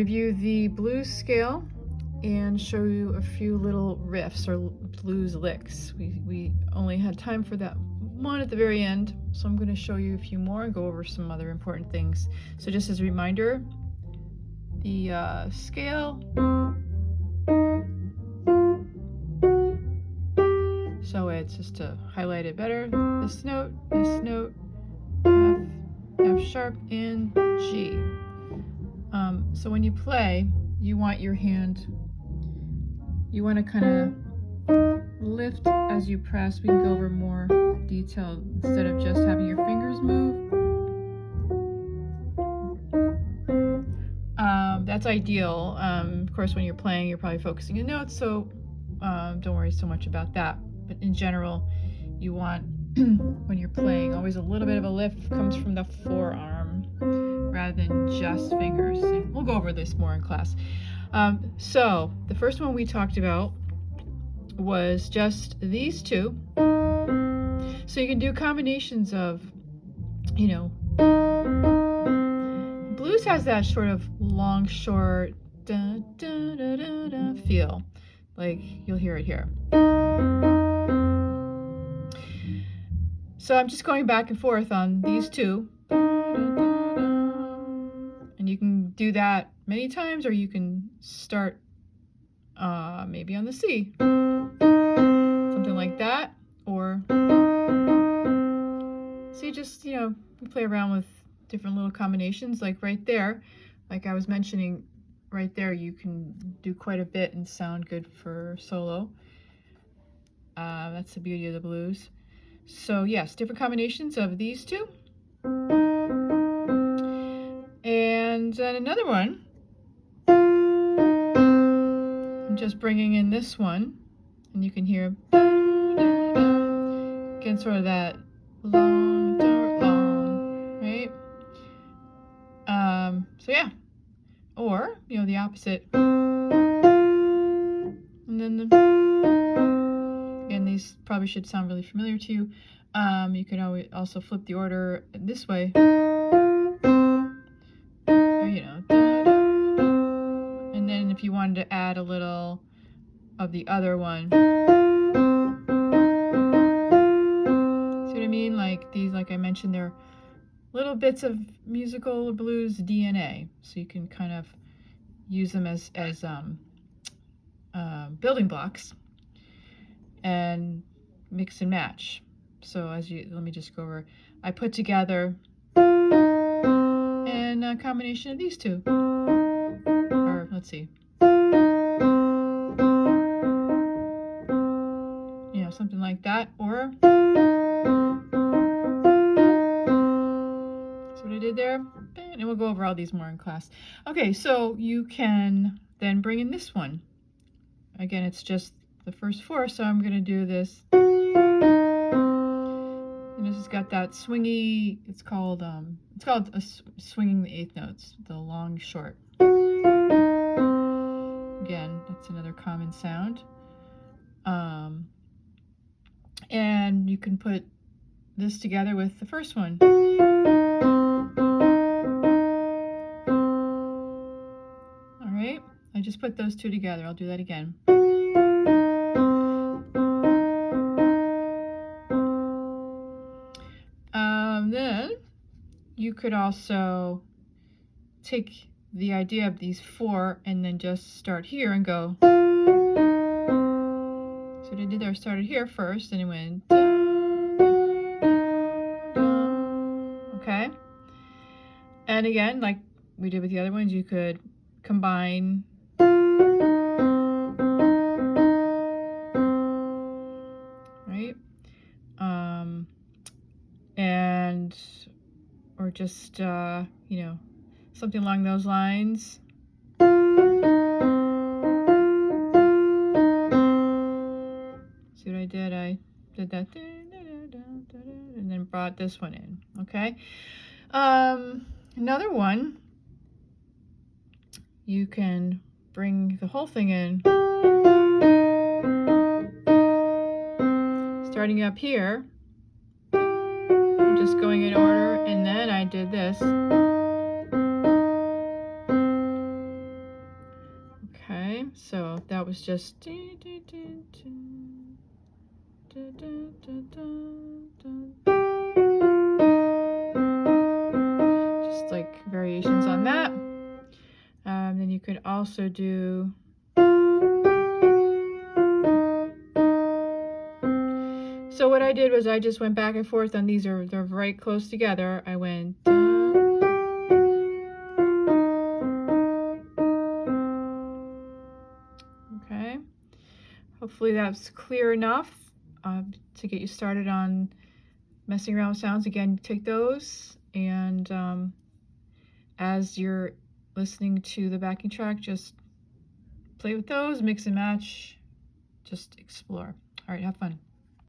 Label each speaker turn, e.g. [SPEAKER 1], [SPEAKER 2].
[SPEAKER 1] Review the blues scale and show you a few little riffs or blues licks. We only had time for that one at the very end, so I'm going to show you a few more and go over some other important things. So just as a reminder, the scale. So it's just to highlight it better. This note, F sharp, and G. So when you play, you want your hand, you want to kind of lift as you press. We can go over more detail instead of just having your fingers move. That's ideal. Of course, when you're playing, you're probably focusing on notes, so don't worry so much about that. But in general, you want, when you're playing, always a little bit of a lift comes from the forearm rather than just fingers. We'll go over this more in class. So the first one we talked about was just these two. So you can do combinations of, blues has that sort of long, short da, da, da, da, da, feel. Like you'll hear it here. So I'm just going back and forth on these two. And you can do that many times, or you can start maybe on the C. Something like that. Or, see, just, we play around with different little combinations. Like right there, like I was mentioning, right there you can do quite a bit and sound good for solo. That's the beauty of the blues. So yes, different combinations of these two. And then another one, I'm just bringing in this one, and you can hear, again, sort of that long, right? So yeah, or, the opposite. And then, again, these probably should sound really familiar to you. You can always also flip the order this way. And then if you wanted to add a little of the other one, see what I mean? Like these, like I mentioned, they're little bits of musical blues DNA, so you can kind of use them as building blocks and mix and match. So let me just go over. I put together and a combination of these two, or let's see, something like that, or that's what I did there, and we'll go over all these more in class. Okay, so you can then bring in this one. Again, it's just the first four, so I'm going to do this. And this has got that swingy, it's called swinging the eighth notes, the long, short. Again, that's another common sound. And you can put this together with the first one. All right, I just put those two together. I'll do that again. Then you could also take the idea of these four and then just start here and go. So what I did there, I started here first and it went da, da, da. Okay. And again, like we did with the other ones, you could combine right, and or just something along those lines. See what I did? I did that and then brought this one in. Okay. Another one, you can bring the whole thing in, starting up here, I'm just going in order, and then I did this. Okay, so that was just like variations on that. Then you could also do so what I did was I just went back and forth on these, they're right close together. I went okay. Hopefully that's clear enough to get you started on messing around with sounds. Again, take those and as you're listening to the backing track, just play with those, mix and match, just explore. All right, have fun.